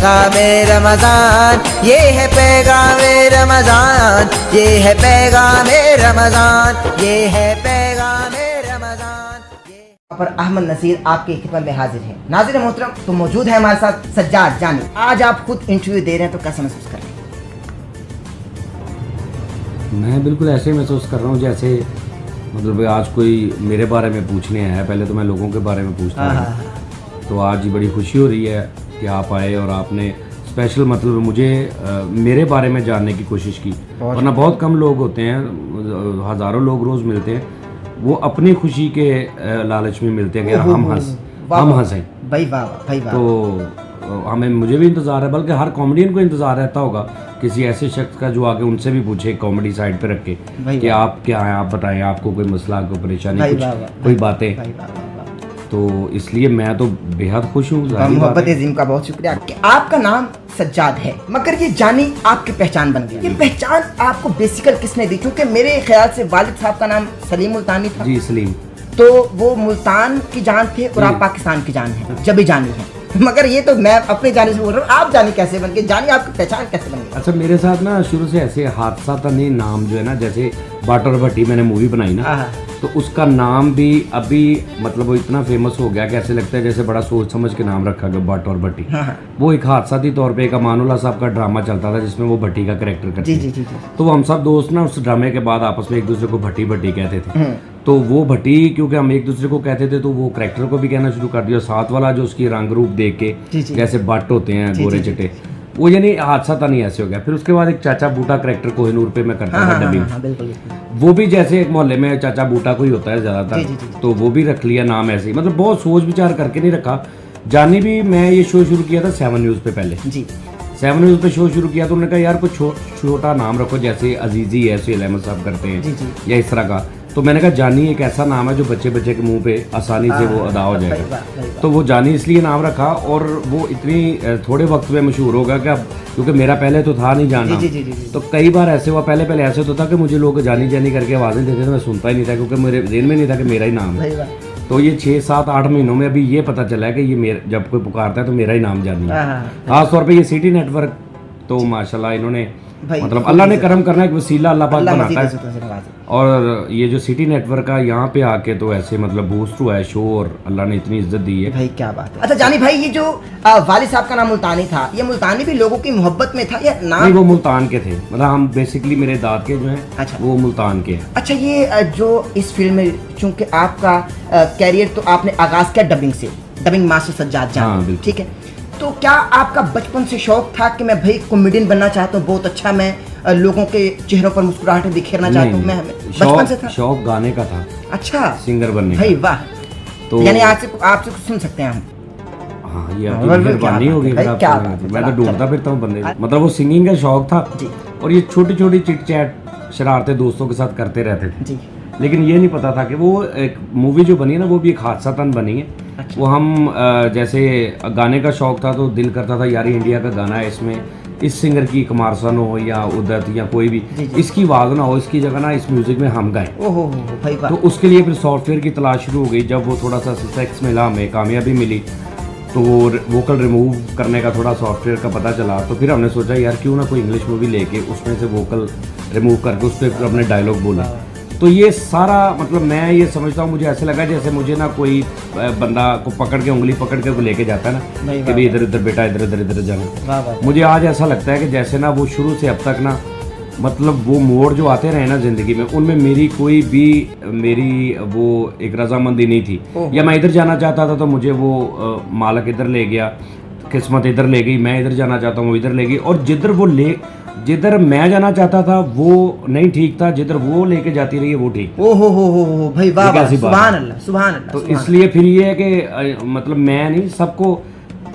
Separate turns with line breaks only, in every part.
पैगामे रमजान, ये है पैगामे रमजान, ये है पैगामे रमजान, ये है पैगामे रमजान। पर अहमद नसीर आपकी खिदमत में हाजिर है। नाज़िर मोहतरम, तो मौजूद है हमारे साथ सज्जाद जानी। आज आप खुद इंटरव्यू दे रहे हैं, तो कैसा महसूस कर रहे हैं?
मैं बिल्कुल ऐसे महसूस कर रहा हूँ जैसे मतलब आज कोई मेरे बारे में पूछने आया है। पहले तो मैं लोगों के बारे में पूछता हूँ, तो आज बड़ी खुशी हो रही है कि आप आए और आपने स्पेशल मतलब मुझे मेरे बारे में जानने की कोशिश की। वरना बहुत कम लोग होते हैं, हज़ारों लोग रोज़ मिलते हैं, वो अपनी खुशी के लालच में मिलते हैं कि हम हंसें
भाई। वाह भाई वाह।
तो मुझे भी इंतज़ार है, बल्कि हर कॉमेडियन को इंतज़ार रहता होगा किसी ऐसे शख्स का जो आके उनसे भी पूछे कॉमेडी साइड पे रख के कि आप क्या हैं, आप बताएं, आपको कोई मसला, कोई परेशानी, कोई बातें। तो इसलिए मैं तो बेहद खुश हूँ।
मोहब्बत अजीम का बहुत शुक्रिया कि आपका नाम सज्जाद है, मगर ये जानी आपकी पहचान बन गई। ये पहचान आपको बेसिकल किसने दी? क्योंकि मेरे ख्याल से वालिद साहब का नाम सलीम मुल्तानी था।
जी सलीम।
तो वो मुल्तान की जान थे और आप पाकिस्तान की जान है, जब भी जानी है। मगर ये तो मैं अपने जाने से बोल रहा हूँ, आप जानी कैसे बन गए? जानी आपकी पहचान कैसे बन गई?
अच्छा, मेरे साथ ना शुरू से ऐसे हादसा था नहीं, नाम जो है ना, जैसे बाट और भट्टी मैंने मूवी बनाई ना, तो उसका नाम भी अभी मतलब वो इतना फेमस हो गया कि ऐसे लगता है जैसे बड़ा सोच समझ के नाम रखा गया, बाट और भट्टी। वो एक हादसाती तौर पे एक अमानुल्लाह साहब का ड्रामा चलता था जिसमें वो भट्टी का कैरेक्टर करते थे। तो हम सब दोस्त ना उस ड्रामे के बाद आपस में एक दूसरे को भट्टी भट्टी कहते थे। तो वो भट्टी क्योंकि हम एक दूसरे को कहते थे, तो वो कैरेक्टर को भी कहना शुरू कर दिया। साथ वाला जो उसकी रंग रूप देख के जैसे बट होते हैं गोरे चिट्टे, वो यानी हादसा था नहीं, ऐसे हो गया। फिर उसके बाद एक चाचा बूटा कैरेक्टर कोहिनूर पे मैं करता था डबिंग। वो भी जैसे एक मोहल्ले में चाचा बूटा को ही होता है ज्यादातर, तो वो भी रख लिया नाम ऐसे ही। मतलब बहुत सोच विचार करके नहीं रखा। जानी भी मैं ये शो शुरू किया था 7 न्यूज़ पे पहले। 7 न्यूज़ पे शो शुरू किया तो उन्होंने कहा यार कुछ छोटा नाम रखो, जैसे अजीजी है, सुहेल अहमद साहब करते हैं या इस तरह का। तो मैंने कहा जानी एक ऐसा नाम है जो बच्चे बच्चे के मुंह पे आसानी से वो अदा हो जाएगा। तो वो जानी इसलिए नाम रखा, और वो इतनी थोड़े वक्त में मशहूर होगा कि अब क्योंकि मेरा पहले तो था नहीं जाना, तो कई बार ऐसे हुआ। पहले ऐसे तो था कि मुझे लोग जानी जानी करके आवाज़ें देते थे, मैं सुनता ही नहीं था क्योंकि मेरे ज़हन में नहीं था कि मेरा ही नाम है। तो ये 6, 7, 8 महीनों में अभी ये पता चला है कि ये जब कोई पुकारता है तो मेरा ही नाम जानी है। खासतौर पर ये सिटी नेटवर्क तो माशाल्लाह इन्होंने मतलब अल्लाह ने करम करना, एक वसीला अल्लाह पाक बनाता है। और ये जो सिटी नेटवर्क का यहाँ पे आके तो ऐसे मतलब बूस्ट हुआ है शो, और अल्लाह ने इतनी इज्जत दी है।
भाई क्या बात है। अच्छा जानी भाई, ये जो वालिद साहब का नाम मुल्तानी था, ये मुल्तानी भी लोगों की मोहब्बत में था या नाम?
नहीं, वो मुल्तान के थे। मतलब हम बेसिकली मेरे दाद के जो हैं, अच्छा, वो मुल्तान के हैं।
अच्छा, ये जो इस फिल्म में चूंकि आपका कैरियर तो आपने आगाज किया डबिंग से, डबिंग मास्टर सज्जाद जानी, ठीक है। तो क्या आपका बचपन से शौक था कि मैं भाई कॉमेडियन बनना चाहता हूँ, बहुत अच्छा मैं लोगों के चेहरों पर मुस्कुराहटें बिखेरना चाहता हूँ? मैं बचपन से था
शौक गाने का था।
अच्छा,
सिंगर बनने
भाई वाह। तो यानी आपसे कुछ सुन सकते हैं हम?
हाँ, ये मेहरबानी होगी। मैं तो ढूंढता फिरता हूँ बंदे, मतलब वो सिंगिंग का शौक था और ये छोटी छोटी चिट चैट शरारतें दोस्तों के साथ करते रहते थे। लेकिन ये नहीं पता था कि वो एक मूवी जो बनी है ना, वो भी एक हादसातन बनी है। अच्छा। वो हम जैसे गाने का शौक था तो दिल करता था यार इंडिया का गाना है, इसमें इस सिंगर की कुमार सन हो या उदित या कोई भी, इसकी आवाज़ ना हो, इसकी जगह ना इस म्यूजिक में हम गाएं। तो उसके लिए फिर सॉफ्टवेयर की तलाश शुरू हो गई। जब वो थोड़ा सा सक्सेस मिला, हमें कामयाबी मिली, तो वो वोकल रिमूव करने का थोड़ा सॉफ्टवेयर का पता चला। तो फिर हमने सोचा यार क्यों ना कोई इंग्लिश मूवी लेके उसमें से वोकल रिमूव करके उस पर अपने डायलॉग बोले। तो ये सारा मतलब मैं ये समझता हूँ, मुझे ऐसे लगा जैसे मुझे ना कोई बंदा को पकड़ के उंगली पकड़ के वो लेके जाता है ना कि भाई इधर इधर बेटा, इधर इधर इधर जाना। मुझे आज ऐसा लगता है कि जैसे ना वो शुरू से अब तक ना मतलब वो मोड़ जो आते रहे ना ज़िंदगी में, उनमें मेरी कोई भी मेरी वो एक रजामंदी नहीं थी। या मैं इधर जाना चाहता था तो मुझे वो मालक इधर ले गया, किस्मत इधर ले गई, मैं इधर जाना चाहता हूँ वो इधर ले गई। और जिधर मैं जाना चाहता था वो नहीं ठीक था, जिधर वो लेके जाती रही है वो ठीक।
हो भाई वाह, सुभान अल्लाह, सुभान अल्लाह।
तो इसलिए फिर ये है कि मतलब मैं नहीं, सबको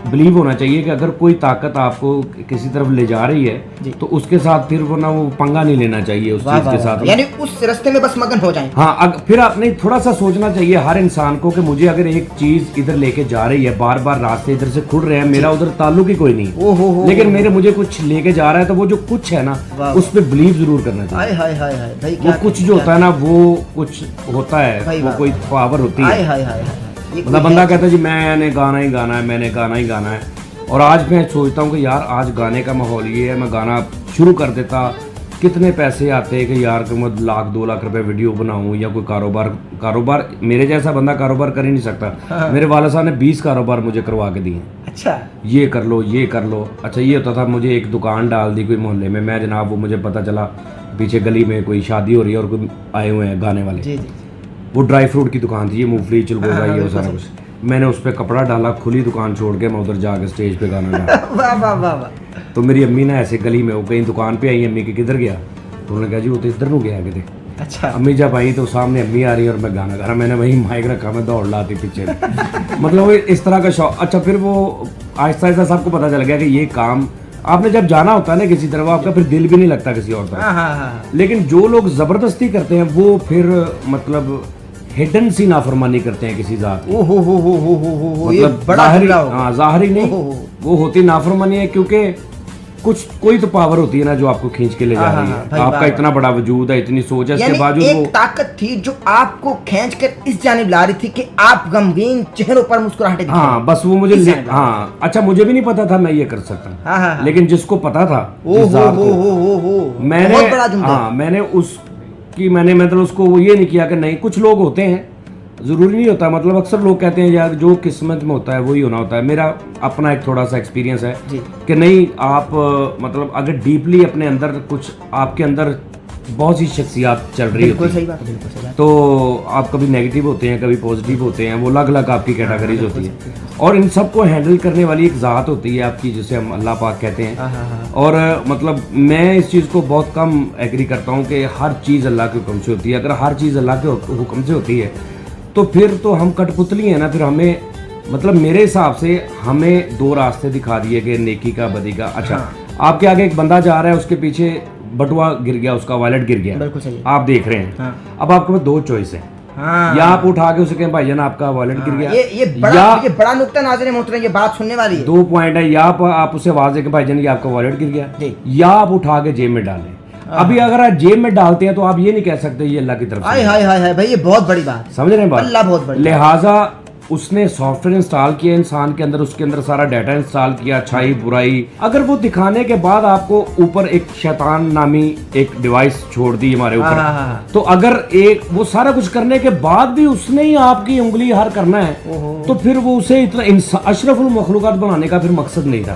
बिलीव होना चाहिए कि अगर कोई ताकत आपको किसी तरफ ले जा रही है तो उसके साथ फिर वो ना वो पंगा नहीं लेना चाहिए उस चीज के साथ,
यानी उस रास्ते में बस मगन हो जाए।
हाँ, फिर आपने थोड़ा सा सोचना चाहिए हर इंसान को कि मुझे अगर एक चीज इधर लेके जा रही है, बार बार रास्ते इधर से खुल रहे हैं, मेरा उधर ताल्लुक ही कोई नहीं, लेकिन मुझे कुछ लेके जा रहा है, तो वो जो कुछ है ना उस पर बिलीव जरूर करना चाहिए। वो कुछ जो होता है ना वो कुछ होता है, वो कोई पावर होती है। मतलब बंदा कहता है जी मैंने गाना ही गाना है, मैंने गाना ही गाना है, और आज मैं सोचता हूँ कि यार आज गाने का माहौल ये है, मैं गाना शुरू कर देता, कितने पैसे आते हैं कि यार कि मैं 1-2 लाख रुपए वीडियो बनाऊं या कोई कारोबार मेरे जैसा बंदा कारोबार कर ही नहीं सकता। मेरे वाला साहब ने 20 कारोबार मुझे करवा के दिए।
अच्छा,
ये कर लो, ये कर लो। अच्छा, ये होता था मुझे एक दुकान डाल दी कोई मोहल्ले में, मैं जनाब वो मुझे पता चला पीछे गली में कोई शादी हो रही है और कोई आए हुए हैं गाने वाले।
जी जी।
वो ड्राई फ्रूट की दुकान थी, ये मूंगफली चिलगोजा ये वो सारा कुछ। मैंने उस पर कपड़ा डाला, खुली दुकान छोड़ के मैं उधर जाके स्टेज पे गाना गाया।
वाह वाह वाह वाह।
तो मेरी अम्मी ना ऐसे गली में, वो कहीं दुकान पे आई, अम्मी के किधर गया, तो उन्होंने कहा जी वो तो इधर को गया किधर।
अच्छा।
अम्मी जब आई तो सामने अम्मी आ रही है और मैं गाना गा रहा, मैंने वही माइक रखा, मैं दौड़ लाती पीछे। मतलब वो इस तरह का शौक। अच्छा, फिर वो आहिस्ता आहिस्ता सबको पता चल गया कि ये काम आपने जब जाना होता है ना किसी तरफ, आपका फिर दिल भी नहीं लगता किसी और तरफ। लेकिन जो लोग जबरदस्ती करते हैं वो फिर मतलब हिडन सी नाफरमानी करते हैं किसी जात की। मतलब जाहिरी नहीं, वो होती नाफरमानी है, क्योंकि कोई तो पावर होती है ना जो आपको खींच के ले जा रही है। आपका इतना बड़ा वजूद है, इतनी सोच है, इसके बावजूद
एक ताकत थी जो आपको खींच कर इस जानिब ला रही थी कि आप गमगीन चेहरों पर मुस्कुराहटें दिखाएं।
हाँ, बस वो मुझे अच्छा, मुझे भी नहीं पता था मैं ये कर सकता, लेकिन जिसको पता था मैंने मतलब उसको ये नहीं किया कि नहीं। कुछ लोग होते हैं, ज़रूरी नहीं होता, मतलब अक्सर लोग कहते हैं यार जो किस्मत में होता है वही होना होता है। मेरा अपना एक थोड़ा सा एक्सपीरियंस है कि नहीं, आप मतलब अगर डीपली अपने अंदर कुछ, आपके अंदर बहुत सी शख्सियात चल रही होती है, तो आप कभी नेगेटिव होते हैं, कभी पॉजिटिव होते हैं, वो अलग अलग आपकी कैटेगरीज होती है, और इन सबको हैंडल करने वाली एक ज़ात होती है आपकी, जिसे हम अल्लाह पाक कहते हैं। और मतलब मैं इस चीज़ को बहुत कम एग्री करता हूँ कि हर चीज़ अल्लाह के हुक्म से होती है। अगर हर चीज़ अल्लाह के हुक्म से होती है तो फिर तो हम कठपुतली हैं ना। फिर हमें मतलब मेरे हिसाब से हमें 2 रास्ते दिखा दिए गए, नेकी का, बदी का। अच्छा, आपके आगे एक बंदा जा रहा है, उसके पीछे बटुआ गिर गया, उसका वॉलेट गिर गया, बिल्कुल सही, आप देख रहे हैं। अब आपके पास 2 चॉइस है, या आप उठा के उसे कहें भाईजान आपका वॉलेट गिर गया,
ये बड़ा नुक्ता नाज़रीन मोहतरम, ये बात सुनने वाली है।
2 पॉइंट है, या आप उसे आवाज दे के भाईजान ये आपका वॉलेट गिर गया, या आप उठा के जेब में डालें। अभी अगर आप जेब में डालते हैं तो आप ये नहीं कह सकते ये अल्लाह की तरफ से।
हाय भाई, ये बहुत बड़ी बात,
समझ रहे हैं बात,
अल्लाह बहुत बड़ी।
लिहाजा उसने सॉफ्टवेयर इंस्टॉल किया इंसान के अंदर, उसके अंदर सारा डाटा इंस्टॉल किया, अच्छाई बुराई। अगर वो दिखाने के बाद आपको ऊपर एक शैतान नामी एक डिवाइस छोड़ दी हमारे ऊपर, तो अगर एक वो सारा कुछ करने के बाद भी उसने ही आपकी उंगली हर करना है, तो फिर वो उसे इतना अशरफुल मखलूकात बनाने का फिर मकसद नहीं था।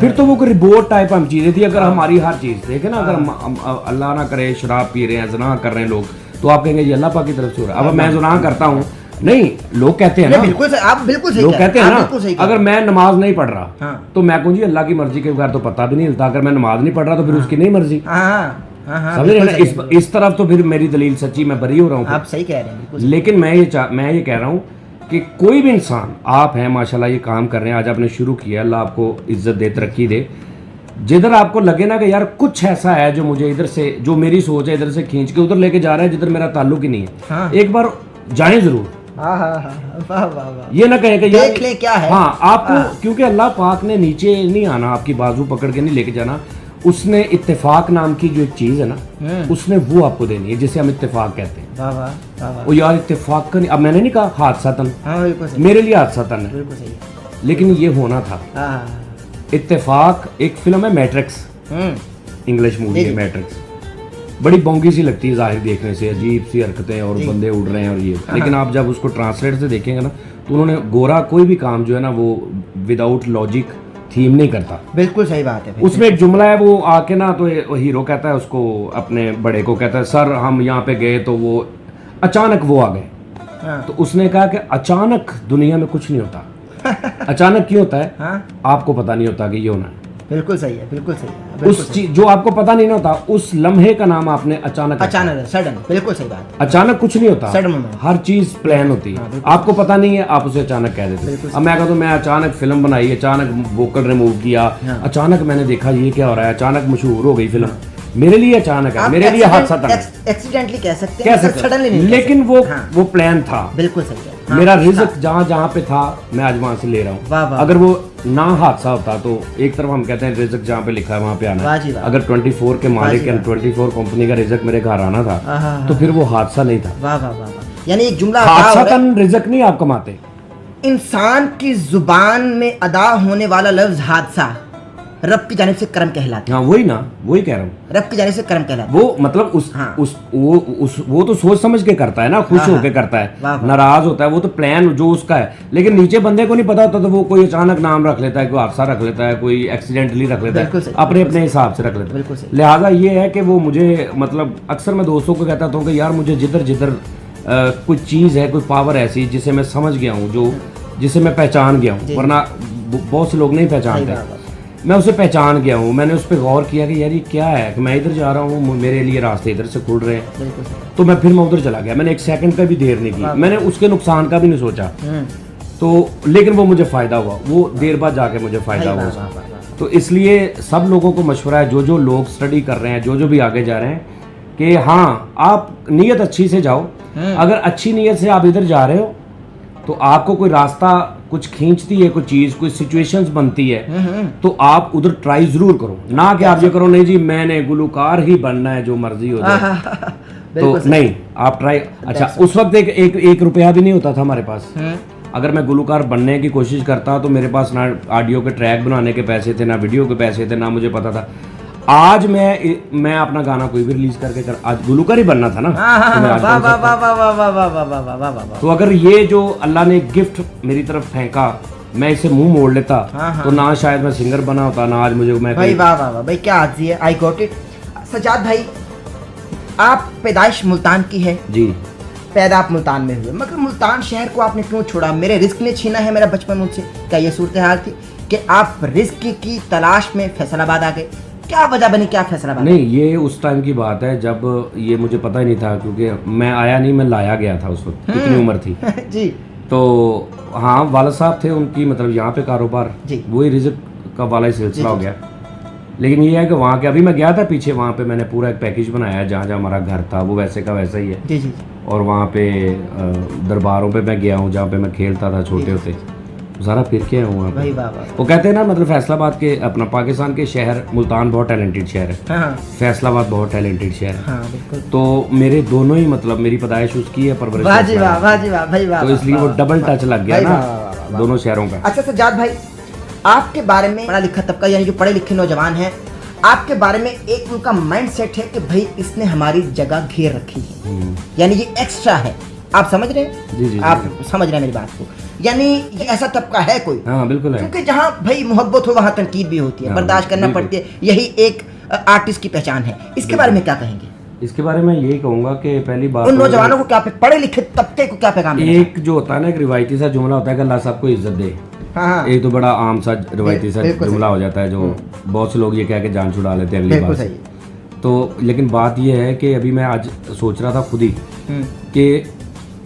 फिर तो वो रिपोर्ट टाइप हम चीजें थी। अगर हमारी हर चीज देखे ना, अगर अल्लाह ना करे शराब पी रहे हैं, ज़िना कर रहे हैं लोग, तो आप कहेंगे ये अल्लाह पाक की तरफ से हो रहा है। अब मैं ज़िना करता हूँ, नहीं, लोग कहते हैं ना,
बिल्कुल आप बिल्कुल सही,
लोग कहते हैं ना, अगर मैं नमाज नहीं पढ़ रहा तो मैं कहूँ जी अल्लाह की मर्जी के बगैर तो पता भी नहीं हिलता। अगर मैं नमाज नहीं पढ़ रहा तो फिर उसकी नहीं मर्जी। समझ रहे हैं ना, इस तरफ तो फिर मेरी दलील सच्ची, मैं बरी हो रहा हूँ।
आप सही कह रहे हैं।
लेकिन मैं ये कह रहा हूँ कि कोई भी इंसान, आप हैं माशाल्लाह, ये काम कर रहे हैं, आज आपने शुरू किया, अल्लाह आपको इज्जत दे, तरक्की दे। जिधर आपको लगे ना कि यार कुछ ऐसा है जो मुझे इधर से, जो मेरी सोच है इधर से खींच के उधर लेके जा रहा है जिधर मेरा ताल्लुक ही नहीं है, एक बार जाएं जरूर। ये ना कहें कि
देख ले क्या है।
हाँ, आपको, क्योंकि अल्लाह पाक ने नीचे नहीं आना, आपकी बाजू पकड़ के नहीं लेके जाना। उसने इत्तेफाक नाम की जो एक चीज है ना, उसने वो आपको देनी है, जिसे हम इत्तेफाक कहते हैं। वो यार इत्तेफाक का नहीं, अब मैंने नहीं कहा हादसा तन, मेरे लिए हादसा तन है, लेकिन ये होना था। इत्तेफाक एक फिल्म है मैट्रिक्स, इंग्लिश मूवी है मैट्रिक्स, बड़ी बोंगी सी लगती है जाहिर देखने से, अजीब सी हरकतें और बंदे उड़ रहे हैं और ये, लेकिन आप जब उसको ट्रांसलेट से देखेंगे ना, तो उन्होंने गोरा कोई भी काम जो है ना वो विदाउट लॉजिक थीम नहीं करता।
बिल्कुल सही बात है।
उसमें एक जुमला है, वो आके ना तो हीरो कहता है उसको, अपने बड़े को कहता है, सर हम यहाँ पे गए तो वो अचानक वो आ गए। तो उसने कहा कि अचानक दुनिया में कुछ नहीं होता। अचानक क्यों होता है? आपको पता नहीं होता कि ये होना है।
बिल्कुल सही है, बिल्कुल सही है।
उस चीज जो आपको पता नहीं होता, उस लम्हे का नाम आपने अचानक
सडन, बिल्कुल सही बात।
अचानक कुछ नहीं होता,
सडन,
हर चीज प्लान होती है। आपको पता नहीं है, आप उसे अचानक कह देते। अब मैं कहता हूँ मैं अचानक फिल्म बनाई, अचानक वोकल रिमूव किया, अचानक मैंने देखा ये क्या हो रहा है, अचानक मशहूर हो गई फिल्म, मेरे लिए अचानक है, मेरे लिए हादसा था,
एक्सीडेंटली कह सकते हैं, सडनली नहीं,
लेकिन वो प्लान था।
बिल्कुल सही है।
मेरा रिज़्क जहाँ पे था मैं आज वहाँ से ले रहा हूँ। अगर वो ना हादसा होता तो एक तरफ हम कहते हैं रिज़्क जहाँ पे लिखा है वहाँ पे आना है। अगर 24 के मालिक के 24 कंपनी का रिज़्क मेरे घर आना था तो फिर वो हादसा नहीं था।
यानी एक जुमला,
हादसा तन रिज़्क नहीं आप कमाते,
इंसान की जुबान में अदा होने वाला लफ्ज हादसा रब की जानिब से करम कहलाता
हाँ वही ना, वही कह रहा हूँ।
है। रब की जानिब से करम कहलाता है।
वो मतलब वो तो सोच समझ के करता है ना, खुश होके करता है, नाराज होता है, वो तो प्लान जो उसका है। लेकिन नीचे बंदे को नहीं पता होता, तो वो कोई अचानक नाम रख लेता है, कोई हादसा रख लेता है, कोई एक्सीडेंटली रख लेता है, अपने अपने हिसाब से रख लेता है। लिहाजा ये है कि वो मुझे मतलब अक्सर मैं दोस्तों को कहता हूँ कि यार मुझे जिधर जिधर कोई चीज़ है, कोई पावर ऐसी जिसे मैं समझ गया हूँ, जो जिसे मैं पहचान गया हूँ, वरना बहुत से लोग नहीं पहचानते, मैं उसे पहचान गया हूँ। मैंने उस पर गौर किया कि यार ये क्या है कि मैं इधर जा रहा हूँ, मेरे लिए रास्ते इधर से खुल रहे हैं, तो मैं फिर उधर चला गया। मैंने एक सेकंड का भी देर नहीं की, मैंने उसके नुकसान का भी नहीं सोचा, तो लेकिन वो मुझे फ़ायदा हुआ, वो देर बाद जाके मुझे फ़ायदा हुआ। तो इसलिए सब लोगों को मशवरा है, जो लोग स्टडी कर रहे हैं, जो भी आगे जा रहे हैं, कि हाँ आप नीयत अच्छी से जाओ। अगर अच्छी नीयत से आप इधर जा रहे हो तो आपको कोई रास्ता कुछ खींचती है, कोई चीज, कोई सिचुएशंस बनती है, तो आप उधर ट्राई जरूर करो। ना कि आप ये करो नहीं जी मैंने गुलकार ही बनना है, जो मर्जी हो जाए, तो नहीं, आप ट्राई। अच्छा उस वक्त एक रुपया भी नहीं होता था हमारे पास। अगर मैं गुलकार बनने की कोशिश करता तो मेरे पास ना ऑडियो के ट्रैक बनाने के पैसे थे, ना वीडियो के पैसे थे, ना मुझे पता था। आज मैं अपना गाना कोई भी रिलीज करके आज गुलकार ही बनना था ना। तो अगर ये जो अल्लाह ने गिफ्ट मेरी तरफ फेंका, मैं इसे मुंह मोड़ लेता, तो ना शायद मैं सिंगर बना होता, ना आज मुझे मैं
भाई वाह वाह वाह भाई, क्या आजी है। I got it. सजाद भाई, आप पैदाइश मुल्तान की है
जी,
पैदा आप मुल्तान में हुए, मगर मुल्तान शहर को आपने क्यों छोड़ा? मेरे रिस्क ने छीना है मेरा बचपन मुझसे। क्या ये सूरत हाल थी कि आप रिस्क की तलाश में फैसलाबाद आ गए? क्या वजह बनी, क्या फैसलाबाद?
नहीं, ये उस टाइम की बात है जब ये मुझे पता ही नहीं था, क्योंकि मैं आया नहीं, मैं लाया गया था उस वक्त। कितनी उम्र थी
जी।
तो हाँ, वाला साहब थे, उनकी मतलब यहाँ पे कारोबार, वही रिज़्क का वाला ही सिलसिला हो गया। लेकिन ये है कि वहाँ के, अभी मैं गया था पीछे, वहाँ पे मैंने पूरा एक पैकेज बनाया है, जहाँ जहाँ हमारा घर था वो वैसे का वैसा ही है।
जी जी।
और वहाँ पे दरबारों पे मैं गया हूँ, जहाँ पे मैं खेलता था छोटे होते, सारा फिर के आया हूँ वहाँ पे। वो कहते हैं ना, मतलब फैसलाबाद के, अपना पाकिस्तान के शहर, मुल्तान बहुत टैलेंटेड शहर है, फैसलाबाद बहुत टैलेंटेड शहर है। तो मेरे दोनों ही, मतलब मेरी पैदाइश उसकी है, परवरिश, तो इसलिए वो डबल टच लग गया ना दोनों शहरों का।
अच्छा सज्जाद भाई, आपके बारे में पढ़ा लिखा तबका, यानी जो पढ़े लिखे नौजवान हैं, आपके बारे में एक उनका माइंड सेट है कि भाई इसने हमारी जगह घेर रखी है, यानी ये एक्स्ट्रा है। आप समझ रहे हैं?
जी जी,
आप समझ रहे हैं मेरी बात को? यानी ये ऐसा तबका है कोई?
हाँ बिल्कुल है,
क्योंकि जहाँ भाई मोहब्बत हो वहाँ तनकीद भी होती है, बर्दाश्त करना पड़ती है, यही एक आर्टिस्ट की पहचान है। इसके बारे में क्या कहेंगे?
इसके बारे में यही कहूंगा कि पहली बात,
उन नौजवानों को क्या, पढ़े लिखे तबके को क्या पैगाम?
एक जो होता है ना, एक रिवायती सा जुमला होता है कि अल्लाह सबको इज्जत दे।
हाँ।
एक तो बड़ा आम सा रिवायती सा जुमला हो जाता है, जो बहुत से लोग ये कह के जान छुड़ा लेते हैं अगली बार से। तो लेकिन बात ये है कि अभी मैं आज सोच रहा था खुद ही कि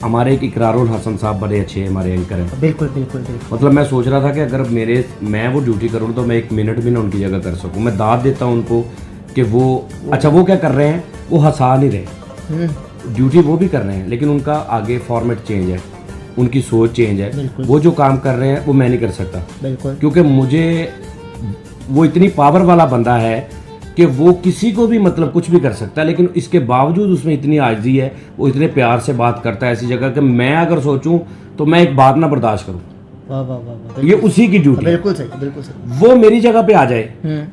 हमारे एक इकरारुल हसन साहब बड़े अच्छे हमारे एंकर हैं।
बिल्कुल बिल्कुल बिल्कुल।
मतलब मैं सोच रहा था कि अगर मैं वो ड्यूटी करूँ तो मैं एक मिनट भी ना उनकी जगह कर सकूँ। मैं दाद देता हूँ उनको कि वो अच्छा वो क्या कर रहे हैं, वो हंसा नहीं रहे, ड्यूटी वो भी कर रहे हैं, लेकिन उनका आगे फॉर्मेट चेंज है, उनकी सोच चेंज है। वो जो काम कर रहे हैं वो मैं नहीं कर सकता, क्योंकि मुझे वो इतनी पावर वाला बंदा है कि वो किसी को भी मतलब कुछ भी कर सकता है, लेकिन इसके बावजूद उसमें इतनी आजिज़ी है, वो इतने प्यार से बात करता है ऐसी जगह कि मैं अगर सोचूं तो मैं एक बात ना बर्दाश्त करूं।
वाह वाह वाह,
ये उसी की ड्यूटी।
बिल्कुल सही, बिल्कुल सही।
वो मेरी जगह पे आ जाए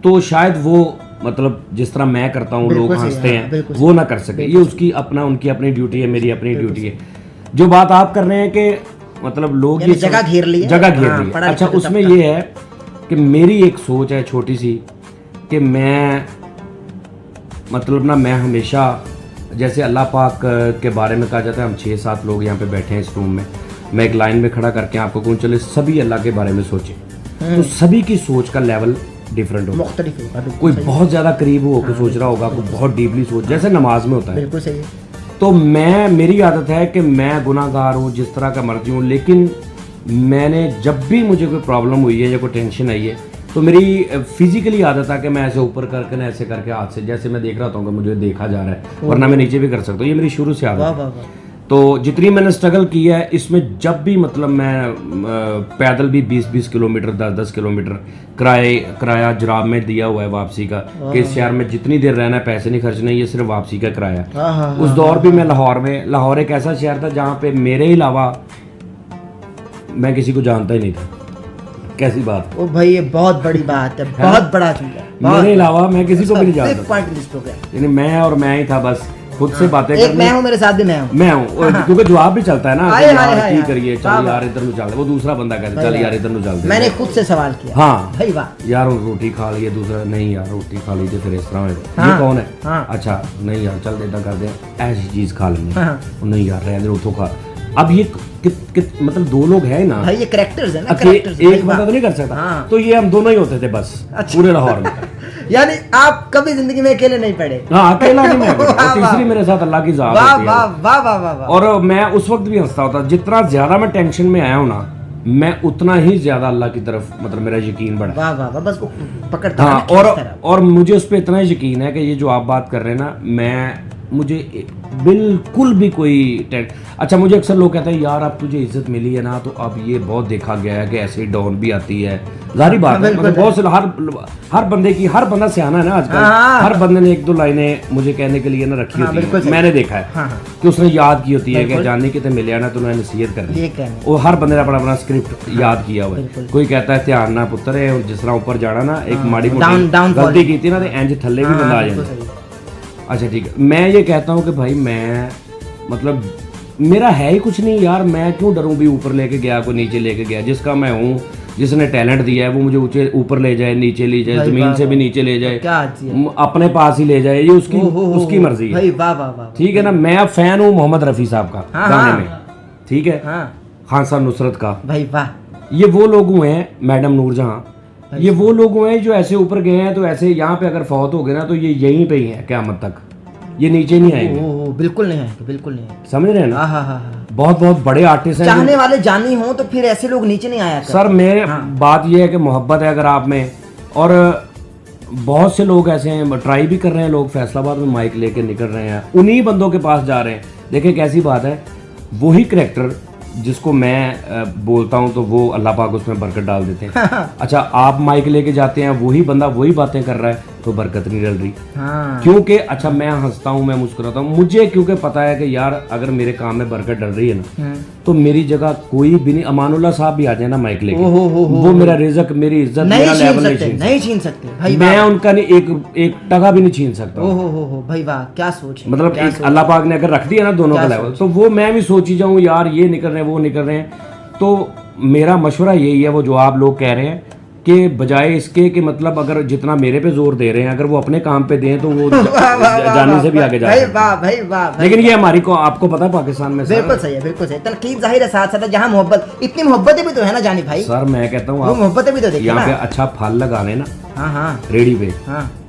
तो शायद वो मतलब जिस तरह मैं करता हूँ लोग हंसते हैं, वो ना कर सके। ये उसकी उनकी अपनी ड्यूटी है, मेरी अपनी ड्यूटी है। जो बात आप कर रहे हैं कि मतलब लोग ये
जगह घेर ली है,
जगह घेर ली है। अच्छा उसमें ये है कि मेरी एक सोच है छोटी सी कि मैं मतलब ना, मैं हमेशा जैसे अल्लाह पाक के बारे में कहा जाता है, हम 6-7 लोग यहाँ पे बैठे हैं इस रूम में, मैं एक लाइन में खड़ा करके आपको कहूँ चले सभी अल्लाह के बारे में सोचें, तो सभी की सोच का लेवल डिफरेंट होगा। कोई बहुत ज़्यादा करीब होकर सोच रहा होगा, कोई बहुत डीपली सोच, जैसे नमाज में होता है।
बिल्कुल सही है।
तो मेरी आदत है कि मैं गुनाहगार हूँ, जिस तरह का मर्जी हूँ, लेकिन मैंने जब भी मुझे कोई प्रॉब्लम हुई है या कोई टेंशन आई है, तो मेरी फिजिकली आदत है कि मैं ऐसे ऊपर करके ना ऐसे करके हाथ से, जैसे मैं देख रहा था कि मुझे देखा जा रहा है, वरना मैं नीचे भी कर सकता हूँ। ये मेरी शुरू से आदत है। तो जितनी मैंने स्ट्रगल किया है इसमें, जब भी मतलब मैं पैदल भी 20-20 किलोमीटर 10-10 किलोमीटर किराया जराब में दिया हुआ है वापसी का, कि इस शहर में जितनी देर रहना है, पैसे नहीं खर्चने, ये सिर्फ वापसी का किराया। उस दौर भी मैं लाहौर एक ऐसा शहर था जहाँ पे मेरे अलावा मैं किसी को जानता ही नहीं था। कैसी बात है?
ओ भाई ये बहुत बड़ी बात है, बहुत बड़ा चीज है।
मेरे अलावा मैं किसी को भी नहीं जानता था।
पॉइंट लिस्ट हो गया,
यानी मैं और मैं ही था बस, खुद से बातें
एक मैं हूँ, मेरे साथ भी मैं हूँ।
क्योंकि जवाब भी चलता है ना
हाय,
कि
हाय,
यार
हाय,
की
हाय।
करिए, चल यार इधर नु चल, वो दूसरा बंदा कहता चल यार इधर नु चल दे।
मैंने खुद से सवाल किया।
हाँ
भाई वाह
यार रोटी खा ली है, दूसरा नहीं यार रोटी खा लीजिए फिर इस तरह होएगा।
हाँ,
ये कौन है?
हाँ।
अच्छा नहीं यार चल इतना कर दे, ऐसी चीज खा लेंगे।
हाँ।
नहीं यार रहने दो तो खा। अब ये मतलब दो लोग हैं ना,
भाई ये करेक्टर्स है ना,
एक
करेक्टर्स
बंदा तो नहीं कर सकता।
हाँ।
तो ये हम दोनों ही होते थे बस पूरे लाहौर में।
यानी आप कभी जिंदगी में अकेले नहीं पड़े।
हाँ अकेला नहीं मैं,
वाह,
और तीसरी मेरे साथ अल्लाह की ज़ात
वाह
होती है।
वाह वाह वाह वाह वाह।
और मैं उस वक्त भी हंसता होता, जितना ज्यादा मैं टेंशन में आया हूँ ना, मैं उतना ही ज्यादा अल्लाह की तरफ मतलब मेरा यकीन बढ़ा।
वाह वाह वाह, बस वो पकड़ता
हाँ
है ना, खींचता
और मुझे उस पर इतना यकीन है कि ये जो आप बात कर रहे हैं ना, मुझे बिल्कुल भी कोई अच्छा मुझे अक्सर लोग कहते हैं यार अब तुझे इज्जत मिली है ना, तो अब ये बहुत देखा गया है कि ऐसे डॉन भी आती है, जाहिर बात है। मतलब बहुत से हर बंदे की, हर बंदा सियाना है ना आजकल। हर बंदे ने एक दो लाइनें मुझे कहने के लिए ना रखी होती है, मैंने देखा है कि उसने याद की होती है कि जाने कितने मिले ना तो उन्होंने नसीहत करनी है। वो हर बंदे ने अपना अपना स्क्रिप्ट याद किया हुआ है। कोई कहता है ध्यान ना पुत्र है, जिस तरह ऊपर जाना ना एक माड़ी मोटी गलती की थी ना तो इंज थल्ले भी बंदा आ जाए। अच्छा ठीक है, मैं ये कहता हूँ कि भाई मैं मतलब मेरा है ही कुछ नहीं यार, मैं क्यों डरूं भी ऊपर लेके गया कोई नीचे लेके गया। जिसका मैं हूँ, जिसने टैलेंट दिया है वो मुझे ऊपर ले जाए, नीचे ले जाए, जमीन से भी नीचे ले जाए, अपने पास ही ले जाए, ये उसकी मर्जी है। ठीक है ना। मैं अब फैन हूँ मोहम्मद रफ़ी साहब का गाने में, ठीक है, खान साहब नुसरत का।
भाई वाह,
ये वो लोग हुए हैं, मैडम नूरजहां, ये वो लोग हुए हैं जो ऐसे ऊपर गए हैं, तो ऐसे यहाँ पे अगर फौत हो गए ना तो ये यहीं पे ही है क़यामत तक, ये नीचे नहीं आएंगे।
बिल्कुल नहीं आएंगे, बिल्कुल नहीं आएंगे।
समझ रहे हैं ना। बहुत बहुत बड़े आर्टिस्ट हैं,
चाहने वाले जानी हो तो फिर ऐसे लोग नीचे नहीं आया
सर। मैं बात ये है कि मोहब्बत है अगर आप में, और बहुत से लोग ऐसे हैं, ट्राई भी कर रहे हैं लोग, फैसलाबाद में माइक लेके निकल रहे हैं, उन्हीं बंदों के पास जा रहे हैं। देखिए कैसी बात है, वही करेक्टर जिसको मैं बोलता हूं तो वो अल्लाह पाक उसमें बरकत डाल देते हैं। अच्छा आप माइक लेके जाते हैं, वही बंदा वही बातें कर रहा है तो बरकत नहीं डल रही। क्योंकि अच्छा मैं हंसता हूं, मैं मुस्कुराता हूं, मुझे क्योंकि पता है कि यार अगर मेरे काम में बरकत डल रही है ना तो मेरी जगह कोई भी नहीं, अमानुल्लाह साहब भी आ जाए ना माइक लेके, वो मेरा रिज़्क, मेरी इज्जत, मेरा लेवल नहीं छीन सकते भाई। मैं उनका नहीं एक टका भी नहीं छीन सकता।
भाई वाह, क्या सोच है।
मतलब अल्लाह पाक ने अगर रख दिया ना दोनों का लेवल, तो वो मैं भी सोची जाऊँ यार ये निकल रहे हैं वो निकल रहे हैं। तो मेरा मशवरा यही है, वो जो आप लोग कह रहे हैं कि बजाय इसके कि मतलब अगर जितना मेरे पे जोर दे रहे हैं, अगर वो अपने काम पे दें तो वो जाने से भी आगे जा रहे हैं। लेकिन ये हमारी को आपको पता है पाकिस्तान में
बिल्कुल सही है, बिल्कुल सही। तनकीद जाहिर है, साथ साथ जहाँ मोहब्बत, इतनी मोहब्बतें भी तो है ना जानी भाई।
सर मैं कहता हूँ
वो मोहब्बतें भी तो देखिए
यहाँ पे अच्छा फल लगाने ना,
हाँ
रेडी पे,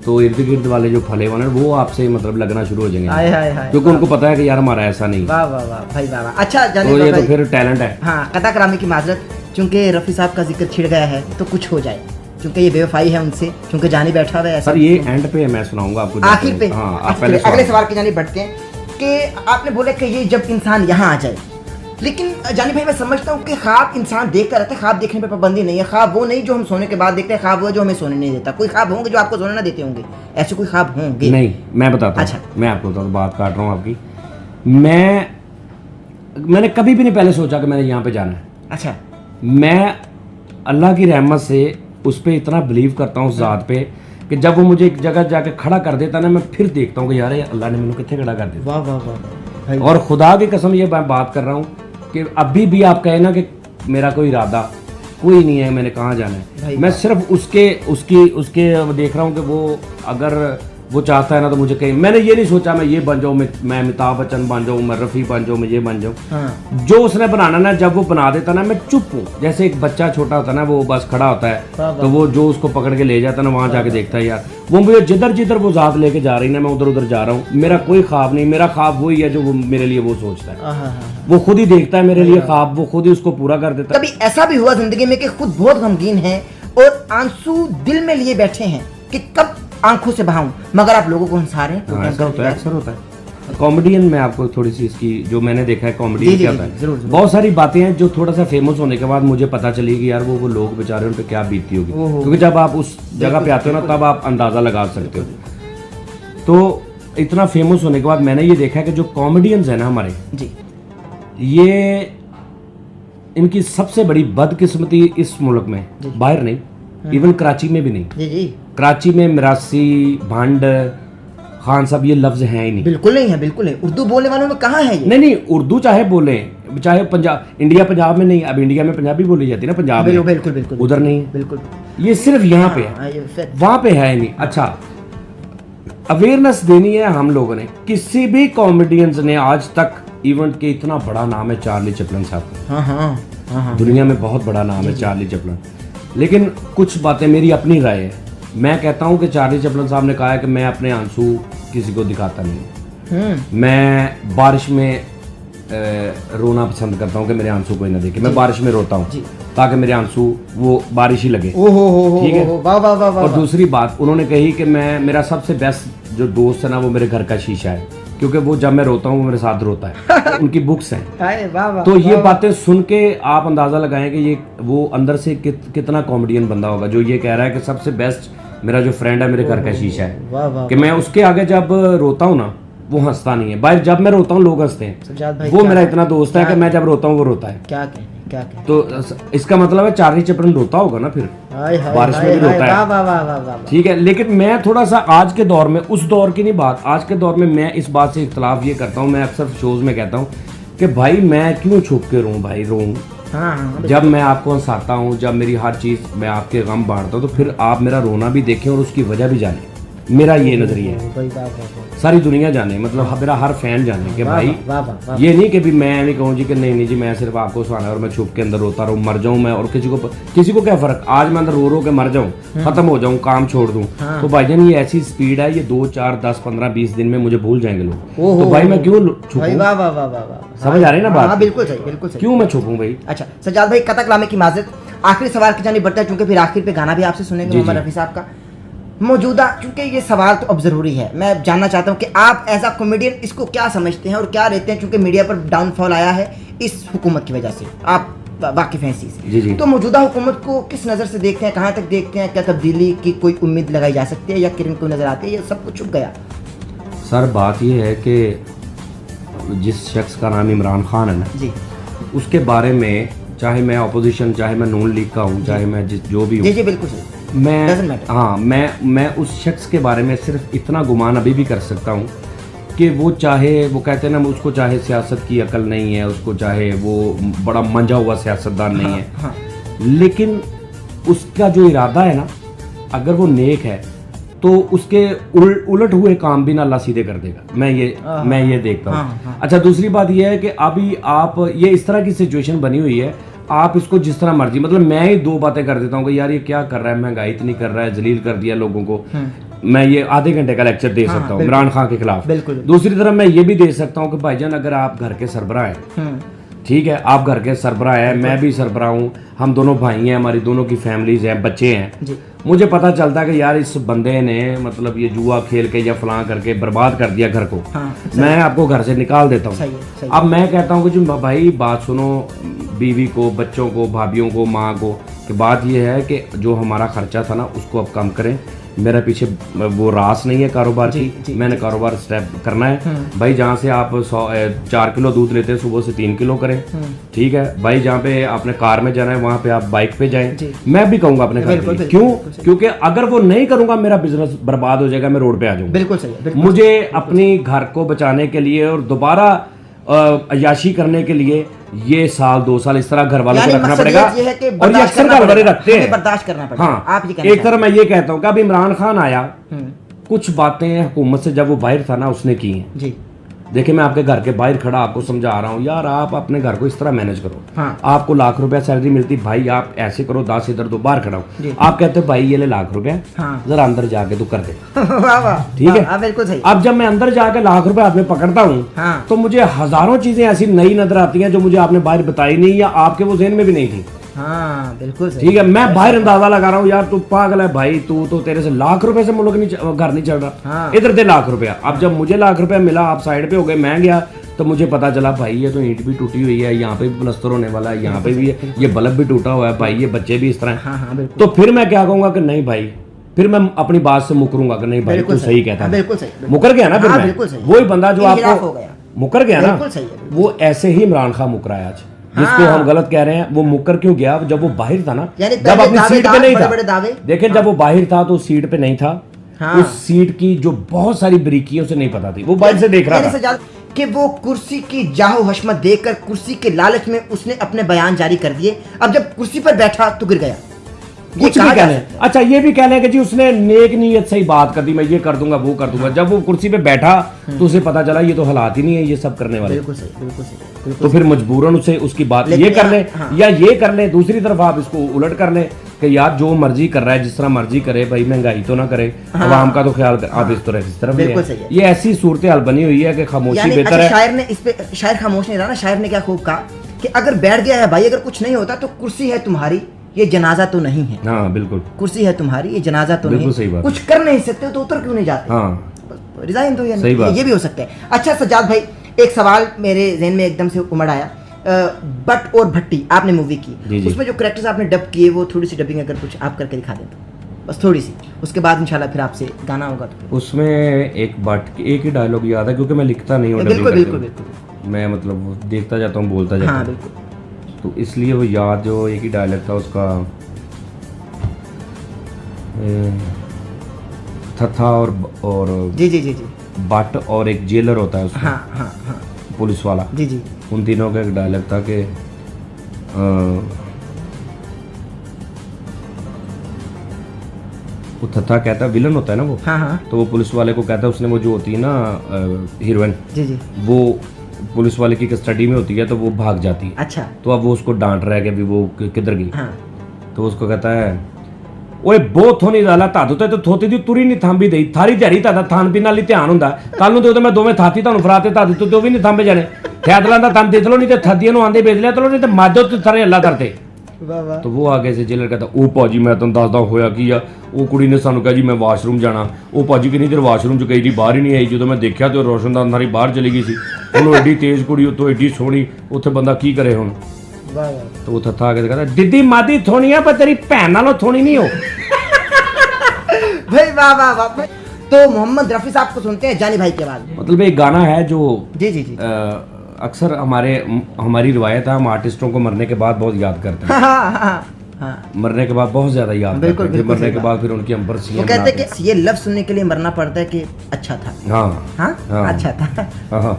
तो इर्द गिर्द वाले जो फले वाले वो आपसे मतलब लगना शुरू हो जाएंगे,
हाय हाय हाय,
क्योंकि उनको पता है कि यार हमारा ऐसा नहीं।
वाह वाह वाह भाई वाह वाह। अच्छा जानी
तो ये तो फिर टैलेंट है।
हाँ, कता करामी की माजरत, चूंकि रफ़ी साहब का जिक्र छिड़ गया है तो कुछ हो जाए, क्योंकि ये बेवफाई है उनसे, क्योंकि जानी बैठा हुआ है।
सर ये एंड पे मैं सुनाऊंगा आपको
आखिर पे।
हाँ,
अगले सवाल की जानी बढ़ते हैं कि आपने बोला कि ये जब इंसान यहाँ आ जाए, लेकिन जानी भाई मैं समझता हूँ कि ख्वाब इंसान देखता रहता है, ख्वाब देखने पे पाबंदी नहीं है। ख्वाब वो नहीं जो हम सोने के बाद देखते हैं, ख्वाब वो जो हमें सोने नहीं देता। कोई ख्वाब होंगे जो आपको सोने ना देते होंगे, ऐसे कोई ख्वाब होंगे?
नहीं, मैं बताता हूँ। अच्छा मैं आपको बताता हूँ, बात काट रहा हूँ आपकी। मैंने कभी भी नहीं पहले सोचा कि मैंने यहाँ पे जाना है। अच्छा मैं अल्लाह की रहमत से उस पर इतना बिलीव करता हूँ, उस ज़ात पे, कि जब वो मुझे एक जगह जाके खड़ा कर देता ना, मैं फिर देखता हूँ कि यार अल्लाह ने मैंने कितने खड़ा कर दिया। वाह वाह वाह। और खुदा की कसम ये मैं बात कर रहा हूँ कि अभी भी आप कहे ना कि मेरा कोई इरादा कोई नहीं है, मैंने कहाँ जाना है, मैं सिर्फ उसके देख रहा हूँ कि वो अगर वो चाहता है ना तो मुझे कहीं, मैंने ये नहीं सोचा मैं ये बन जाऊँ, मैं अमिताभ बच्चन बन जाऊँ, मैं रफ़ी बन जाऊँ, मैं ये बन जाऊँ। जो उसने बनाना ना, जब वो बना देता ना, मैं चुप हूँ। जैसे एक बच्चा छोटा होता है ना, वो बस खड़ा होता है तो वो जो उसको पकड़ के ले जाता है ना, वहाँ जाके देखता है यार वो मुझे जिधर वो ज़ात लेके जा रही ना, मैं उधर उधर जा रहा हूँ। मेरा कोई ख्वाब नहीं, मेरा ख्वाब वही है जो वो मेरे लिए वो सोचता है, वो खुद ही देखता है मेरे लिए ख्वाब, वो खुद ही उसको पूरा कर देता है।
कभी ऐसा भी हुआ जिंदगी में कि खुद बहुत गमगीन है और आंसू दिल में लिए बैठे हैं कि कब आंखों से बहाऊं, मगर आप लोगों को हंसा रहे हैं?
ऐसा होता है, अक्सर होता है। कॉमेडियन में आपको थोड़ी सी इसकी जो मैंने देखा है, कॉमेडियन क्या होता है, बहुत सारी बातें हैं जो थोड़ा सा फेमस होने के बाद मुझे पता चली कि यार वो लोग बेचारे उन पे क्या बीतती होगी, क्योंकि जब आप उस जगह पे आते हो ना तब आप अंदाजा लगा सकते हो। तो इतना फेमस होने के बाद मैंने ये देखा कि जो कॉमेडियंस है ना हमारे जी, ये इनकी सबसे बड़ी बदकिस्मती इस मुल्क में, बाहर नहीं, इवन कराची में भी नहीं।
जी जी
कराची में मिरासी, भांड, खान साहब ये लफ्ज हैं ही नहीं।
बिल्कुल नहीं है, बिल्कुल नहीं। उर्दू बोलने वालों में कहाँ है ये?
नहीं नहीं, उर्दू चाहे बोले, चाहे पंजाब, इंडिया पंजाब में नहीं, अब इंडिया में पंजाबी बोली जाती है ना, पंजाब में,
बिल्कुल बिल्कुल
उधर नहीं है,
बिल्कुल।
ये सिर्फ यहाँ पे
हाँ, ये
है, वहां पे है नहीं। अच्छा, अवेयरनेस देनी है हम लोगों ने। किसी भी कॉमेडियंस ने आज तक, इवेंट के इतना बड़ा नाम है चार्ली चैपलिन साहब,
हाँ हाँ हाँ,
दुनिया में बहुत बड़ा नाम है चार्ली चैपलिन, लेकिन कुछ बातें मेरी अपनी राय है। मैं कहता हूँ कि चार्ली चैपलिन साहब ने कहा है कि मैं अपने आंसू किसी को दिखाता नहीं, मैं बारिश में रोना पसंद करता हूँ कि मेरे आंसू कोई ना देखे। मैं बारिश में रोता हूँ ताकि मेरे आंसू वो बारिश ही लगे। ठीक है।
वाह वाह वाह वाह।
और दूसरी बात उन्होंने कही कि मेरा सबसे बेस्ट जो दोस्त है ना वो मेरे घर का शीशा है, क्योंकि वो जब मैं रोता हूँ वो मेरे साथ रोता है। उनकी बुक्स हैं। तो ये बातें सुन के आप अंदाजा लगाएं कि ये वो अंदर से कितना कॉमेडियन बंदा होगा जो ये कह रहा है कि सबसे बेस्ट मेरा जो फ्रेंड है मेरे घर का शीशा है, कि मैं उसके आगे जब रोता हूँ ना वो हंसता नहीं है। बाहर जब मैं रोता हूँ लोग हंसते हैं, वो मेरा इतना दोस्त है कि मैं जब रोता हूँ वो रोता है।
क्या कहें?
तो इसका मतलब है चार्ली चैपलिन रोता होगा ना, फिर बारिश में भी रोता है। ठीक है, लेकिन मैं थोड़ा सा आज के दौर में, उस दौर की नहीं बात, आज के दौर में मैं इस बात से इख्तलाफ ये करता हूँ, मैं अक्सर शोज में कहता हूँ कि भाई मैं क्यों छुप के रोऊं भाई, रोऊं। जब मैं आपको हंसाता हूँ, जब मेरी हर चीज मैं आपके गम बांटता हूँ, तो फिर आप मेरा रोना भी देखें और उसकी वजह भी जाने। मेरा ये नजरिया है, सारी दुनिया जाने, मतलब मेरा हर फैन जाने कि भाई ये नहीं कि भी मैं नहीं कहूँ जी कि नहीं जी मैं सिर्फ आपको सुनाना है और मैं छुप के अंदर रोता रहूँ, मर जाऊँ मैं, और किसी को क्या फर्क। आज मैं अंदर रो के मर जाऊँ, खत्म हो जाऊँ, काम छोड़ दूँ, तो भाईजान ये ऐसी स्पीड है, ये 2, 4, 10, 15, 20 दिन में मुझे भूल जाएंगे लोग। तो भाई मैं क्यों छुपूं? समझ आ रही ना बात?
बिल्कुल सही, बिल्कुल सही।
क्यों मैं छुपूं भाई?
अच्छा सज्जाद भाई, कतक लामे की माजरत, आखिरी सवाल की जानिब बढ़ता है, चूंकि फिर आखिर पे गाना भी आपसे सुनेंगे मोहम्मद रफी साहब का। मौजूदा, चूंकि ये सवाल तो अब ज़रूरी है, मैं जानना चाहता हूँ कि आप एज अ कॉमेडियन इसको क्या समझते हैं और क्या रहते हैं, चूंकि मीडिया पर डाउनफॉल आया है इस हुकूमत की वजह से, आप वाकिफ हैं इसी से। तो मौजूदा हुकूमत को किस नज़र से देखते हैं, कहाँ तक देखते हैं, क्या तब्दीली की कोई उम्मीद लगाई जा सकती है या किरण को नज़र आती है या सब कुछ छुप गया?
सर बात ये है कि जिस शख्स का नाम इमरान खान है ना जी, उसके बारे में, चाहे मैं अपोजिशन, चाहे मैं नून लीग का हूँ, चाहे मैं जो भी हूँ,
जी बिल्कुल सही,
मैं उस शख्स के बारे में सिर्फ इतना गुमान अभी भी कर सकता हूँ कि वो चाहे, वो कहते हैं ना, उसको चाहे सियासत की अकल नहीं है, उसको चाहे वो बड़ा मंजा हुआ सियासतदान नहीं है, लेकिन उसका जो इरादा है ना, अगर वो नेक है तो उसके उलट हुए काम भी ना अल्लाह सीधे कर देगा। मैं ये देखता हूँ। अच्छा, दूसरी बात ये है कि अभी आप ये इस तरह की सिचुएशन बनी हुई है, आप इसको जिस तरह मर्जी, मतलब मैं ही 2 बातें कर देता हूँ कि यार ये क्या कर रहा है, महंगाई इतनी कर रहा है, जलील कर दिया लोगों को, मैं ये आधे घंटे का लेक्चर दे सकता हूँ इमरान खान के खिलाफ। दूसरी तरफ मैं ये भी दे सकता हूँ कि भाईजान अगर आप घर के सरबराह हैं, ठीक है, आप घर के सरबराह हैं, मैं भी सरबराह हूँ, हम दोनों भाई हैं, हमारी दोनों की फैमिलीज हैं, बच्चे हैं, मुझे पता चलता है कि यार इस बंदे ने मतलब ये जुआ खेल के या फलां करके बर्बाद कर दिया घर को, मैं आपको घर से निकाल देता हूँ। अब मैं कहता हूँ कि जो भाई बात सुनो, बीवी को, बच्चों को, भाभीियों को, माँ को, कि बात ये है कि जो हमारा खर्चा था ना उसको अब कम करें। मेरा पीछे वो रास नहीं है कारोबार की, मैंने कारोबार स्टेप करना है भाई। जहाँ से आप 4 किलो दूध लेते हैं सुबह से 3 किलो करें, ठीक है भाई। जहाँ पे आपने कार में जाना है वहाँ पे आप बाइक पे जाएं। मैं भी कहूँगा अपने घर पे, क्यों? क्योंकि अगर वो नहीं करूँगा मेरा बिजनेस बर्बाद हो जाएगा, मैं रोड पे आ जाऊँगा।
बिल्कुल सही।
मुझे अपनी घर को बचाने के लिए और दोबारा अयाशी करने के लिए ये 1-2 साल इस तरह घर वालों को रखना पड़ेगा, और ये अक्सर घर वाले रखते हैं,
बर्दाश्त करना पड़ेगा।
हाँ,
आप ये
एक तरह मैं ये कहता हूँ कि अब इमरान खान आया, कुछ बातें हुकूमत से जब वो बाहर था ना उसने की हैं जी। देखिए मैं आपके घर के बाहर खड़ा आपको समझा रहा हूँ, यार आप अपने घर को इस तरह मैनेज करो। आपको लाख रुपया सैलरी मिलती, भाई आप ऐसे करो, 10 इधर 2 बाहर खड़ा हूँ, आप कहते हो भाई ये ले लाख रुपया, जरा अंदर जाके तू कर दे, ठीक है बिल्कुल सही। अब जब मैं अंदर जाके लाख रुपया हाथ में पकड़ता हूँ तो मुझे हजारों चीजें ऐसी नई नजर आती हैं जो मुझे आपने बाहर बताई नहीं या आपके वो ज़हन में भी नहीं थी।
हाँ बिल्कुल सही।
ठीक है, मैं बाहर अंदाजा लगा रहा हूँ, यार तू पागल है भाई, तू तो तेरे से लाख रुपए से मुल्क नहीं, घर नहीं चल रहा, इधर दे लाख रुपया। अब जब मुझे लाख रुपया मिला, आप साइड पे हो गए, मैं गया तो मुझे पता चला भाई ये तो ईंट भी टूटी हुई है, यहाँ पे भी प्लस्तर होने वाला है, यहाँ पे भी है, ये बल्ब भी टूटा हुआ है भाई, ये बच्चे भी इस तरह। तो फिर मैं क्या कहूँगा कि नहीं भाई, फिर मैं अपनी बात से मुकरूंगा कि नहीं भाई तू सही कहता है, मुकर गया ना। फिर मैं वही बंदा जो आपको मुकर गया ना, वो ऐसे ही इमरान खान मुकरा है आज। जिसको हम गलत कह रहे हैं, वो मुकर क्यों गया जब वो बाहर था ना,
यानी
जब
पहले
अपनी सीट पे नहीं
बड़े दावे।
था। देखें जब वो बाहर था तो सीट पे नहीं था, उस सीट की जो बहुत सारी बारीकियों से नहीं पता थी, वो बाहर से देख रहा था
कि वो कुर्सी की जाहो हशमत देखकर कुर्सी के लालच में उसने अपने बयान जारी कर दिए। अब जब कुर्सी पर बैठा तो गिर गया।
कुछ भी कहने, अच्छा ये भी कहने कि जी उसने नेक नीयत से ही बात कर दी, मैं ये कर दूंगा वो कर दूंगा। जब वो कुर्सी पे बैठा तो उसे पता चला ये तो हालात ही नहीं है ये सब करने वाले।
बिल्कुल सही, बिल्कुल सही।
तो फिर मजबूरन उसे उसकी बात ये कर ले या ये कर ले, दूसरी तरफ आप इसको उलट कर ले कि यार जो मर्जी कर रहा है, जिस तरह मर्जी करे भाई, महंगाई तो ना करे, आवाम का तो ख्याल कर। आप इस तरफ ले, ये ऐसी सूरत हाल बनी हुई है कि खामोशी बेहतर है।
शायर ने इस पे, शायर खामोश नहीं रहा ना, शायर ने क्या खूब कहा कि अगर बैठ गया है भाई, अगर कुछ नहीं होता तो कुर्सी है तुम्हारी, ये जनाजा तो नहीं है।
हाँ बिल्कुल,
कुर्सी है तुम्हारी, ये जनाजा तो नहीं।
सही बात।
कुछ कर नहीं सकते तो उतर क्यों नहीं जाते?
हाँ
रिजाइन दो,
सही बात।
ये भी हो सकता है। अच्छा सज्जाद भाई, एक सवाल मेरे ज़हन में एकदम से उमड़ आया। बट और भट्टी आपने मूवी की, उसमें जो कैरेक्टर्स आपने डब किए वो थोड़ी सी डबिंग अगर कुछ आप करके दिखा दें तो बस थोड़ी सी, उसके बाद इंशाल्लाह फिर आपसे गाना होगा। तो
उसमें एक ही डायलॉग याद है क्योंकि मैं लिखता नहीं हूँ,
बिल्कुल बिल्कुल बिल्कुल,
मैं मतलब देखता जाता हूँ, बोलता जाता हूँ।
हाँ बिल्कुल,
तो इसलिए वो याद, जो एक ही डायलॉग था उसका, थथा और
जी जी जी जी,
बट और एक जेलर होता है उसमें,
हाँ हाँ हाँ,
पुलिस वाला,
जी जी,
उन तीनों का एक डायलॉग था कि वो थथा कहता है, विलन होता है ना वो,
हाँ हाँ,
तो वो पुलिस वाले को कहता है, उसने वो जो होती है ना हीरोइन,
जी जी,
वो पुलिस वाले की कस्टडी में होती है तो वो भाग जाती है।
अच्छा,
तो अब वो उसको डांट रहा है कि अभी वो किधर गई।
हाँ,
तो उसको कहता है, ओए बहुत थोनी डाला तादू तो थोती दी तुरी नहीं थांबी दई थारी ध्याड़ी तादा थान पीन वाली ध्यान हुंदा कल नूं तो मैं दोवें थाती ਤੁਹਾਨੂੰ ਫਰਾਤੇ ਤਾਦੂ तो भी नहीं थांबे जाने थैदलां दा तन देख लो नहीं ते थदियां ਨੂੰ आंदे बेच लिया चलो नहीं ते माजो ते थारे अल्लाह करते।
वाह वाह,
तो वो आगे से जेलर कहता, ओ भाजी मैं तुम दसदा होया की आ, ਉਹ ਕੁੜੀ ਨੇ ਸਾਨੂੰ ਕਿਹਾ ਜੀ ਮੈਂ ਵਾਸ਼ਰੂਮ ਜਾਣਾ, ਉਹ ਭਾਜੀ ਕਿੰਨੀ ਦੇਰ ਵਾਸ਼ਰੂਮ ਚ ਗਈ ਜੀ, ਬਾਹਰ ਹੀ ਨਹੀਂ ਆਈ। ਜਦੋਂ ਮੈਂ ਦੇਖਿਆ ਤੇ ਉਹ ਰੋਸ਼ਨਦਾਨ ਸਾਰੀ ਬਾਹਰ ਚਲੀ ਗਈ ਸੀ। ਉਹਨੂੰ ਐਡੀ ਤੇਜ਼ ਕੁੜੀ ਉੱਤੋਂ ਐਡੀ ਸੋਹਣੀ, ਉੱਥੇ ਬੰਦਾ ਕੀ ਕਰੇ ਹੁਣ।
वाह वाह,
तो वो थथा आके कहता, दीदी मादी थोनी है पर तेरी भैन नालों थोनी नहीं हो।
भाई वाह वाह वाह भाई। तो मोहम्मद रफी साहब को सुनते हैं जानी भाई के बाद।
मतलब एक गाना है जो
जी जी जी,
अक्सर हमारी रिवायत है, हम आर्टिस्टों को मरने के बाद बहुत याद करते हैं।
हाँ हाँ हाँ,
मरने के बाद बहुत ज्यादा याद
बिल्कुल,
करते हैं।
बिल्कुल
मरने
सही
के बाद फिर उनकी हम पर
वो कहते हैं कि ये लफ्ज सुनने के लिए मरना पड़ता है कि अच्छा था।
हाँ
हाँ,
हाँ,
अच्छा था।
हाँ हाँ,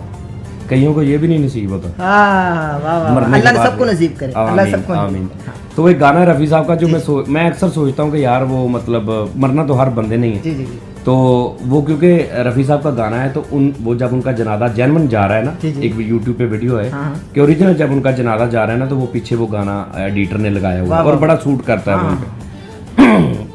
कईयों को ये भी नहीं नसीब होता।
हाँ, वाह वाह,
मरने
अल्लाह
के
ने
बाद
सबको
भी।
नसीब करे, अल्लाह
आमीन,
सबको
आमीन।
नसीब करे।
तो वो एक गाना है रफ़ी साहब का जो मैं अक्सर सोचता हूँ कि यार वो मतलब मरना तो हर बंदे नहीं है।
जी जी जी,
तो वो क्योंकि रफ़ी साहब का गाना है तो वो जब उनका जनाजा जेनवन जा रहा है ना,
जी, जी।
एक यूट्यूब पे वीडियो है
हाँ,
कि ओरिजिनल जब उनका जनाजा जा रहा है ना तो वो पीछे वो गाना एडिटर ने लगाया हुआ है और बड़ा सूट करता है उन पे।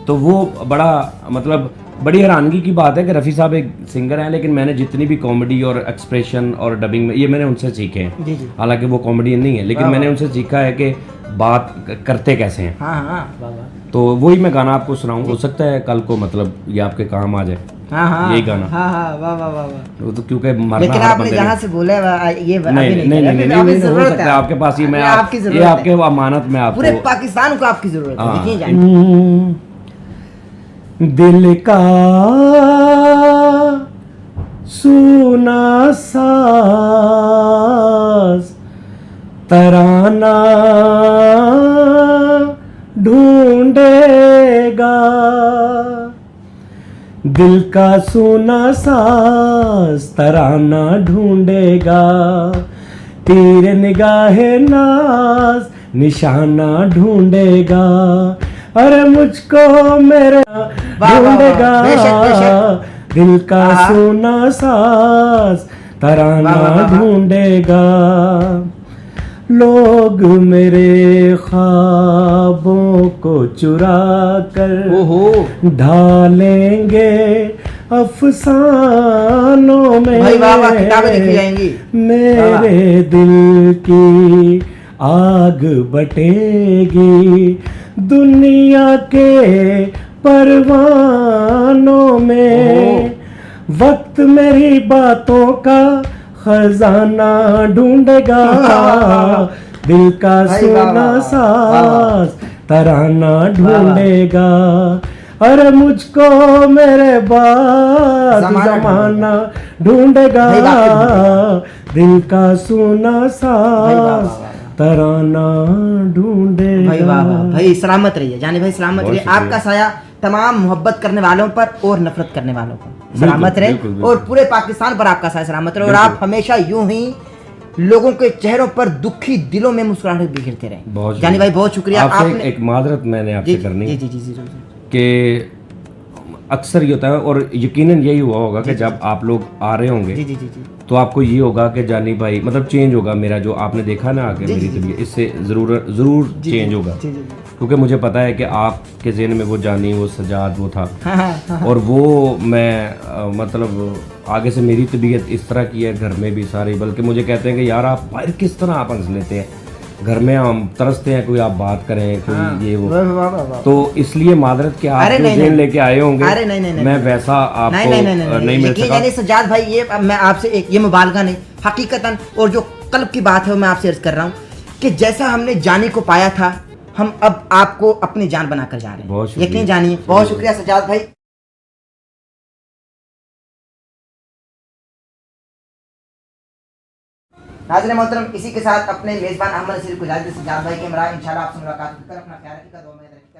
तो वो बड़ा मतलब बड़ी हैरानगी की बात है कि रफ़ी साहब एक सिंगर हैं, लेकिन मैंने जितनी भी कॉमेडी और एक्सप्रेशन और डबिंग में ये मैंने उनसे सीखे हैं।
जी जी,
हालांकि वो कॉमेडियन नहीं है, लेकिन मैंने उनसे सीखा है कि बात करते कैसे हैं।
हाँ हाँ, वाह वाह,
तो वही मैं गाना आपको सुनाऊं, हो सकता है कल को मतलब ये आपके काम आ जाए।
हाँ हाँ,
यही गाना।
हाँ हाँ, वाह वाह वाह वाह।
वो तो क्योंकि मरना
लेकिन
हर
आपने
बंदे
जहाँ
ने-
से बोला है ये अभी
नहीं नहीं नहीं
करा,
नहीं
अभी
नहीं हो
जरूरत
सकता है आपके पास ये मैं
आपकी
ये
जरूरत है।
आपके अमानत में आपको
पूरे पाकिस्तान को आपकी जरूरत है,
हाँ।
देखिए जानिए।
दिल का सुना साज तराना ढूंढेगा, दिल का सुना साज तराना ढूंढेगा, तेरे निगाहे नाज निशाना ढूंढेगा, अरे मुझको मेरा ढूंढेगा,
बेशक, बेशक।
दिल का सुना साज तराना ढूंढेगा, लोग मेरे ख्वाबों को चुरा कर
ओहो,
ढालेंगे अफसानों में,
भाई वाह वाह, किताबें लिखी जाएंगी।
मेरे दिल की आग बटेगी दुनिया के परवानों में, वक्त मेरी बातों का खजाना ढूंढेगा, दिल का सुना साज तराना ढूंढेगा, अरे मुझको मेरे बाद जमाना ढूंढेगा, दिल का सुना साज तराना ढूंढे।
भाई वाह वाह भाई, सलामत रहिए जानी भाई, सलामत
बहुत
रहिए।
शुक्रिया।
आपका साया तमाम मोहब्बत करने वालों पर और नफरत करने वालों पर सलामत रहे,
बिल्कुल, बिल्कुल।
और पूरे पाकिस्तान पर आपका साया सलामत रहे, और
बिल्कुल।
आप हमेशा यूं ही लोगों के चेहरों पर दुखी दिलों में मुस्कुराहट बिखेरते रहे।
बहुत
जानी भाई बहुत शुक्रिया।
आपसे
आपने
एक माजरत मैंने आपसे करनी
जी
है
जी जी जी जी
कि अक्सर ये होता है, और यकीनन यही हुआ होगा कि जब आप लोग आ रहे होंगे
जी जी जी जी
तो आपको ये होगा कि जानी भाई मतलब चेंज होगा मेरा, जो आपने देखा ना आगे मेरी तबीयत, इससे जरूर चेंज होगा,
जी जी जी।
क्योंकि मुझे पता है कि आपके ज़हन में वो जानी, वो सजाद, वो था,
हाँ हाँ हाँ
और वो मैं मतलब आगे से मेरी तबीयत इस तरह की है, घर में भी सारे, बल्कि मुझे कहते हैं कि यार आप बाहर किस तरह आप हंस लेते हैं, घर में हम तरसते हैं कोई आप बात करें, कोई ये वो,
वाह वाह वाह वाह।
तो इसलिए मादरत के आप
अरे
जो
नहीं,
ज़हन
नहीं।
लेके आए होंगे,
अरे नहीं, नहीं, नहीं,
मैं
नहीं।
वैसा आपको
नहीं नहीं नहीं नहीं
नहीं मिल
यकीन
सका।
जानिए सज्जाद भाई, ये अब मैं आपसे एक ये मुबालगा नहीं, हकीकतन और जो कल्ब की बात है वो मैं आपसे अर्ज कर रहा हूँ कि जैसा हमने जानी को पाया था, हम अब आपको अपनी जान बनाकर जा रहे
बहुत
हैं,
शुक्रिया।
यकीन जानिए। बहुत शुक्रिया सज्जाद भाई। नाज़रीन मोहतरम, इसी के साथ अपने मेज़बान अहमद नसीर को इजाज़त दें। सज्जाद भाई के हमरा इंशाल्लाह आपसे मुलाकात कर अपना ख्याल रखिएगा, दुआ में याद रखिएगा।